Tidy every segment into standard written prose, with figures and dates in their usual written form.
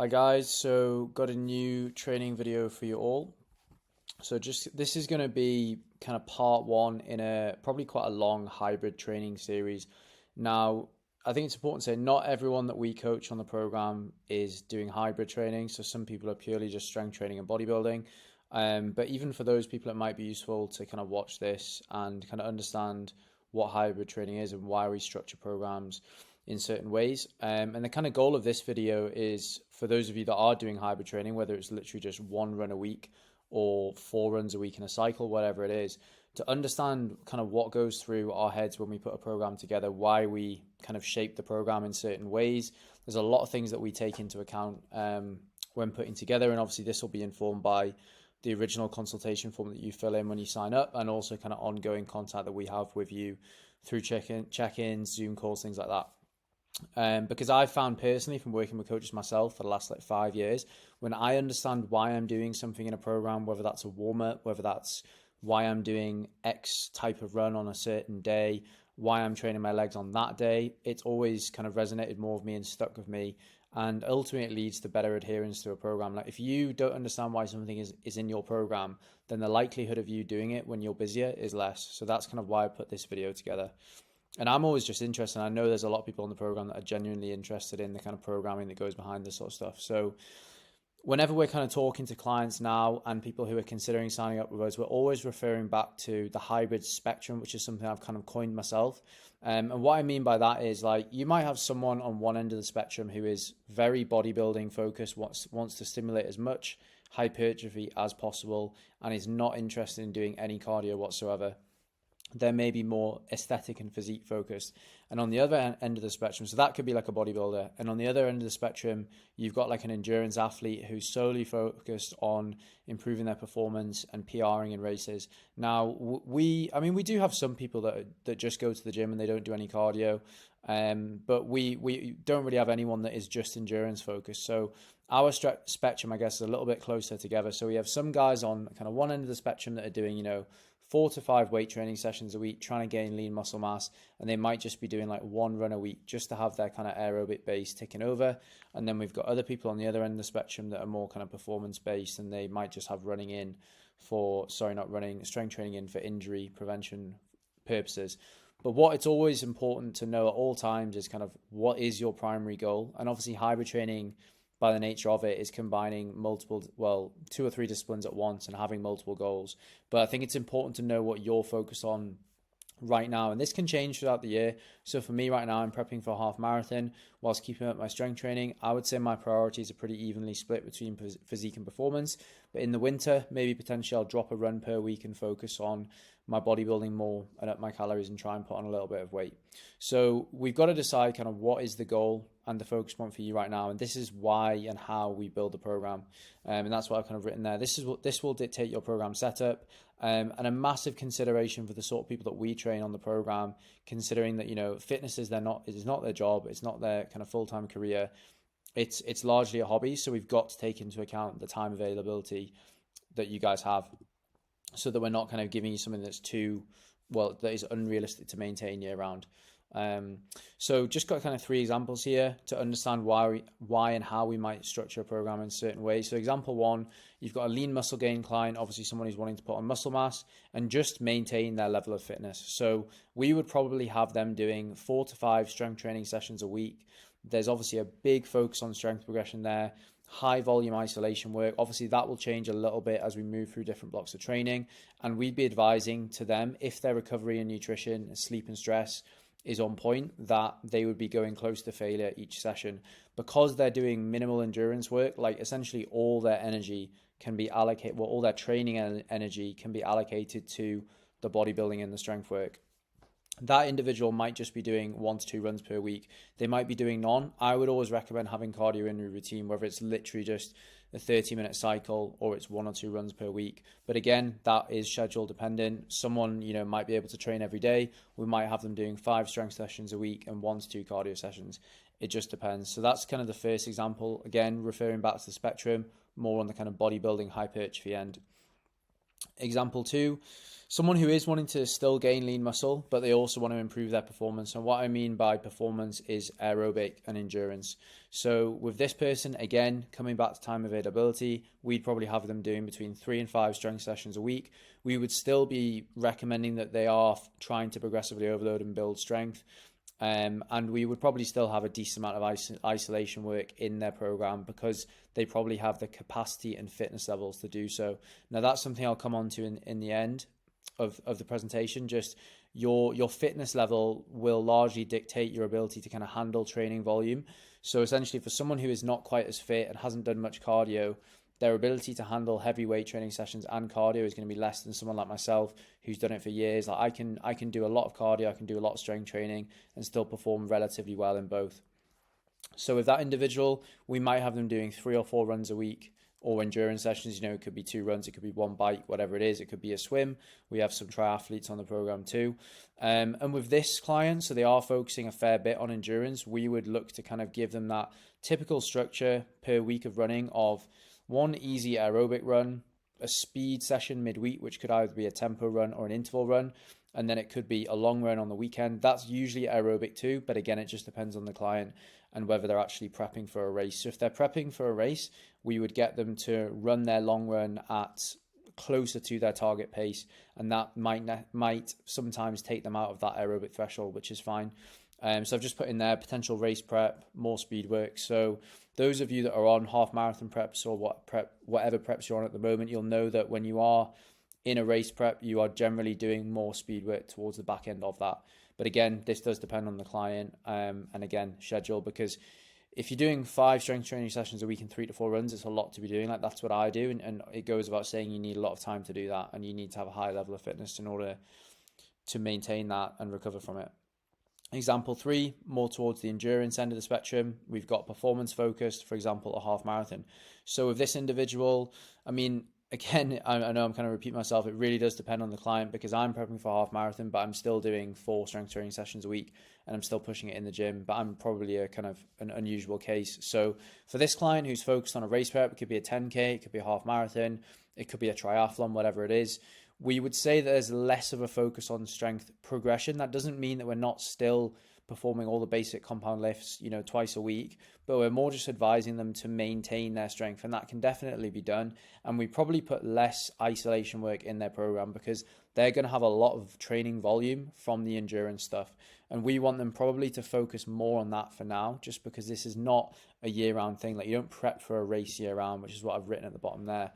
Hi guys, so got a new training video for you all. So this is going to be kind of part one in a probably quite a long hybrid training series. Now, I think it's important to say not everyone that we coach on the program is doing hybrid training. So some people are purely just strength training and bodybuilding. But even for those people, it might be useful to kind of watch this and kind of understand what hybrid training is and why we structure programs in certain ways. And the kind of goal of this video is for those of you that are doing hybrid training, whether it's literally just one run a week or 4 runs a week in a cycle, whatever it is, to understand kind of what goes through our heads when we put a program together, why we kind of shape the program in certain ways. There's a lot of things that we take into account when putting together, and obviously this will be informed by the original consultation form that you fill in when you sign up, and also kind of ongoing contact that we have with you through check-ins, Zoom calls, things like that. Because I've found personally from working with coaches myself for the last 5 years, when I understand why I'm doing something in a program, whether that's a warm-up, whether that's why I'm doing X type of run on a certain day, why I'm training my legs on that day, it's always kind of resonated more with me and stuck with me, and ultimately it leads to better adherence to a program. Like if you don't understand why something is in your program, then the likelihood of you doing it when you're busier is less. So that's kind of why I put this video together. And I'm always just interested. I know there's a lot of people on the program that are genuinely interested in the kind of programming that goes behind this sort of stuff. So whenever we're kind of talking to clients now and people who are considering signing up with us, we're always referring back to the hybrid spectrum, which is something I've kind of coined myself. And what I mean by that is, like, you might have someone on one end of the spectrum who is very bodybuilding focused, wants to stimulate as much hypertrophy as possible, and is not interested in doing any cardio whatsoever. There may be more aesthetic and physique focused. And on the other end of the spectrum, so that could be like a bodybuilder. And on the other end of the spectrum, you've got like an endurance athlete who's solely focused on improving their performance and PRing in races. Now, we do have some people that just go to the gym and they don't do any cardio. But we don't really have anyone that is just endurance focused. So our spectrum, I guess, is a little bit closer together. So we have some guys on kind of one end of the spectrum that are doing, 4 to 5 weight training sessions a week, trying to gain lean muscle mass, and they might just be doing like one run a week just to have their kind of aerobic base ticking over. And then we've got other people on the other end of the spectrum that are more kind of performance based, and they might just have strength training in for injury prevention purposes. But what it's always important to know at all times is kind of what is your primary goal. And obviously hybrid training, by the nature of it, is combining 2 or 3 disciplines at once and having multiple goals. But I think it's important to know what you're focused on right now, and this can change throughout the year. So for me right now, I'm prepping for a half marathon whilst keeping up my strength training. I would say my priorities are pretty evenly split between physique and performance. But in the winter, maybe potentially I'll drop a run per week and focus on my bodybuilding more and up my calories and try and put on a little bit of weight. So we've got to decide kind of what is the goal and the focus point for you right now, and this is why and how we build the program, and that's what I've kind of written there. This will dictate your program setup, and a massive consideration for the sort of people that we train on the program, considering that fitness is not their job, it's not their kind of full-time career, it's largely a hobby. So we've got to take into account the time availability that you guys have, so that we're not kind of giving you something that is unrealistic to maintain year round. So just got kind of 3 examples here to understand why and how we might structure a program in certain ways. So example 1, you've got a lean muscle gain client, obviously someone who's wanting to put on muscle mass and just maintain their level of fitness. So we would probably have them doing 4 to 5 strength training sessions a week. There's obviously a big focus on strength progression there, high volume isolation work. Obviously that will change a little bit as we move through different blocks of training, and we'd be advising to them, if their recovery and nutrition, sleep and stress is on point, that they would be going close to failure each session, because they're doing minimal endurance work. Like essentially all their energy can be allocated, all their training energy can be allocated to the bodybuilding and the strength work. That individual might just be doing 1 to 2 runs per week. They might be doing none. I would always recommend having cardio in your routine, whether it's literally just a 30-minute cycle or it's 1 or 2 runs per week. But again, that is schedule dependent. Someone, might be able to train every day. We might have them doing 5 strength sessions a week and 1 to 2 cardio sessions. It just depends. So that's kind of the first example. Again, referring back to the spectrum, more on the kind of bodybuilding hypertrophy end. Example two, someone who is wanting to still gain lean muscle, but they also want to improve their performance. And what I mean by performance is aerobic and endurance. So with this person, again, coming back to time availability, we'd probably have them doing between 3 and 5 strength sessions a week. We would still be recommending that they are trying to progressively overload and build strength. And we would probably still have a decent amount of isolation work in their program because they probably have the capacity and fitness levels to do so. Now, that's something I'll come on to in the end of the presentation. Just your fitness level will largely dictate your ability to kind of handle training volume. So essentially, for someone who is not quite as fit and hasn't done much cardio, their ability to handle heavy weight training sessions and cardio is going to be less than someone like myself who's done it for years. Like I can do a lot of cardio, I can do a lot of strength training and still perform relatively well in both. So with that individual, we might have them doing 3 or 4 runs a week or endurance sessions. You know, it could be 2 runs, it could be 1 bike, whatever it is. It could be a swim. We have some triathletes on the program too. And with this client, so they are focusing a fair bit on endurance, we would look to kind of give them that typical structure per week of running of 1 easy aerobic run, a speed session midweek, which could either be a tempo run or an interval run, and then it could be a long run on the weekend. That's usually aerobic too, but again, it just depends on the client and whether they're actually prepping for a race. So if they're prepping for a race, we would get them to run their long run at closer to their target pace, and that might sometimes take them out of that aerobic threshold, which is fine. So I've just put in there potential race prep, more speed work. So those of you that are on half marathon preps or whatever preps you're on at the moment, you'll know that when you are in a race prep, you are generally doing more speed work towards the back end of that. But again, this does depend on the client and again, schedule, because if you're doing 5 strength training sessions a week and 3 to 4 runs, it's a lot to be doing. Like that's what I do. And it goes without saying you need a lot of time to do that, and you need to have a high level of fitness in order to maintain that and recover from it. Example 3, more towards the endurance end of the spectrum, we've got performance focused, for example, a half marathon. So with this individual, I mean, again, I know I'm kind of repeating myself. It really does depend on the client because I'm prepping for a half marathon, but I'm still doing 4 strength training sessions a week and I'm still pushing it in the gym, but I'm probably a kind of an unusual case. So for this client who's focused on a race prep, it could be a 10K, it could be a half marathon, it could be a triathlon, whatever it is. We would say that there's less of a focus on strength progression. That doesn't mean that we're not still performing all the basic compound lifts, you know, twice a week, but we're more just advising them to maintain their strength, and that can definitely be done. And we probably put less isolation work in their program because they're going to have a lot of training volume from the endurance stuff, and we want them probably to focus more on that for now, just because this is not a year-round thing. Like you don't prep for a race year-round, which is what I've written at the bottom there.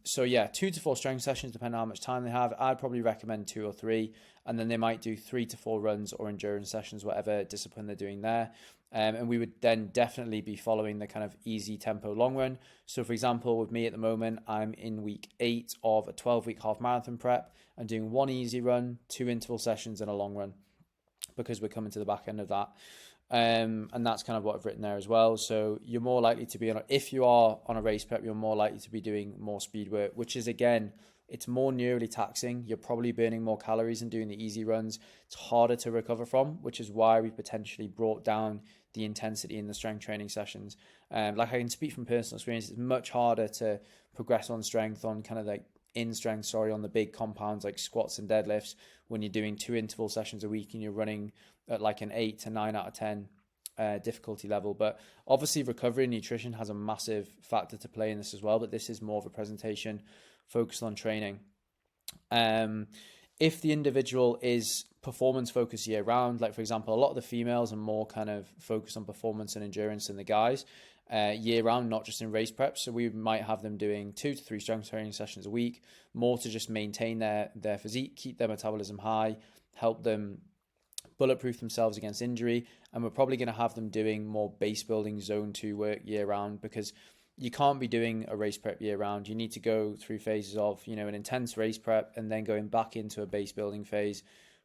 So yeah, 2 to 4 strength sessions, depending on how much time they have. I'd probably recommend 2 or 3, and then they might do 3 to 4 runs or endurance sessions, whatever discipline they're doing there. And we would then definitely be following the kind of easy tempo long run. So for example, with me at the moment, I'm in week 8 of a 12-week half marathon prep and doing 1 easy run, 2 interval sessions and a long run because we're coming to the back end of that. And that's kind of what I've written there as well. So you're more likely to be if you are on a race prep, you're more likely to be doing more speed work, which is, again, it's more neurally taxing. You're probably burning more calories and doing the easy runs. It's harder to recover from, which is why we potentially brought down the intensity in the strength training sessions. Like I can speak from personal experience, it's much harder to progress on strength on kind of like on the big compounds like squats and deadlifts when you're doing 2 interval sessions a week and you're running at like an 8 to 9 out of 10 difficulty level. But obviously recovery and nutrition has a massive factor to play in this as well, but this is more of a presentation focused on training. If the individual is performance focused year round, like for example, a lot of the females are more kind of focused on performance and endurance than the guys year round, not just in race prep. So we might have them doing 2 to 3 strength training sessions a week, more to just maintain their physique, keep their metabolism high, help them bulletproof themselves against injury. And we're probably going to have them doing more base building zone 2 work year round, because you can't be doing a race prep year round. You need to go through phases of, you know, an intense race prep and then going back into a base building phase,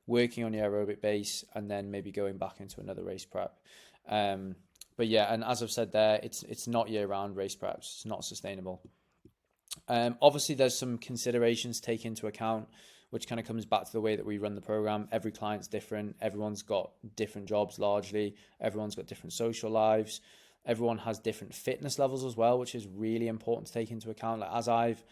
working on your aerobic base, and then maybe going back into another race prep. But yeah, and as I've said there, it's not year round race preps. It's not sustainable. Obviously there's some considerations to take into account, which kind of comes back to the way that we run the program. Every client's different. Everyone's got different jobs largely. Everyone's got different social lives. Everyone has different fitness levels as well, which is really important to take into account. Like as I've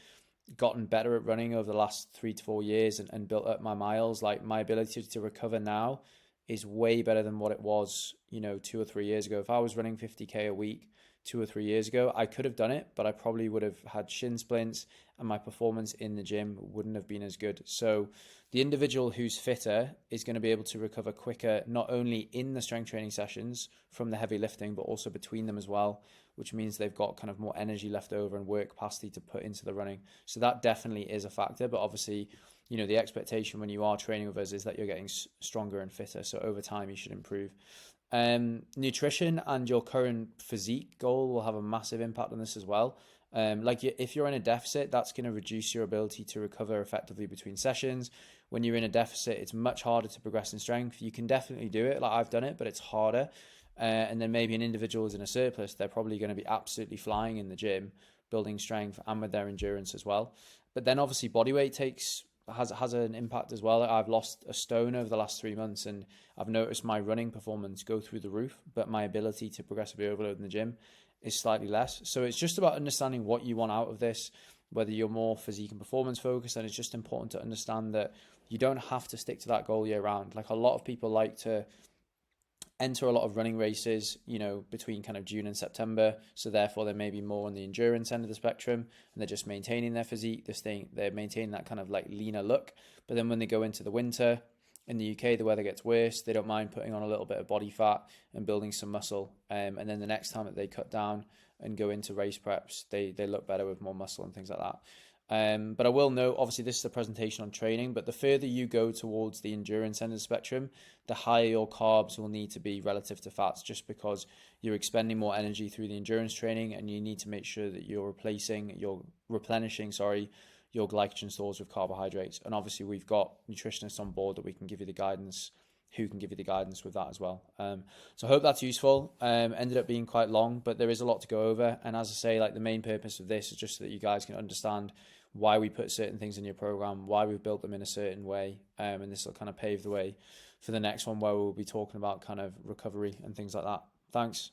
gotten better at running over the last 3 to 4 years and built up my miles, like my ability to recover now is way better than what it was, 2 or 3 years ago. If I was running 50K a week 2 or 3 years ago, I could have done it, but I probably would have had shin splints and my performance in the gym wouldn't have been as good. So the individual who's fitter is going to be able to recover quicker, not only in the strength training sessions from the heavy lifting, but also between them as well, which means they've got kind of more energy left over and work capacity to put into the running. So that definitely is a factor. But obviously, the expectation when you are training with us is that you're getting stronger and fitter. So over time, you should improve. Nutrition and your current physique goal will have a massive impact on this as well. Like if you're in a deficit, that's going to reduce your ability to recover effectively between sessions. When you're in a deficit, it's much harder to progress in strength. You can definitely do it, like I've done it, but it's harder. And then maybe an individual is in a surplus, they're probably going to be absolutely flying in the gym, building strength and with their endurance as well. But then obviously body weight has an impact as well. I've lost a stone over the last 3 months and I've noticed my running performance go through the roof, but my ability to progressively overload in the gym is slightly less. So it's just about understanding what you want out of this, whether you're more physique and performance focused. And it's just important to understand that you don't have to stick to that goal year round. Like a lot of people like to enter a lot of running races, between kind of June and September. So therefore, they may be more on the endurance end of the spectrum, and they're just maintaining their physique. They're maintaining that kind of like leaner look. But then when they go into the winter in the UK, the weather gets worse. They don't mind putting on a little bit of body fat and building some muscle. And then the next time that they cut down and go into race preps, they look better with more muscle and things like that. But I will note, obviously, this is a presentation on training, but the further you go towards the endurance end of the spectrum, the higher your carbs will need to be relative to fats, just because you're expending more energy through the endurance training and you need to make sure that you're replenishing your glycogen stores with carbohydrates. And obviously, we've got nutritionists on board that we can give you the guidance, who can give you the guidance with that as well. So I hope that's useful. Ended up being quite long, but there is a lot to go over. And as I say, like the main purpose of this is just so that you guys can understand why we put certain things in your program, why we've built them in a certain way. And this will kind of pave the way for the next one where we'll be talking about kind of recovery and things like that. Thanks.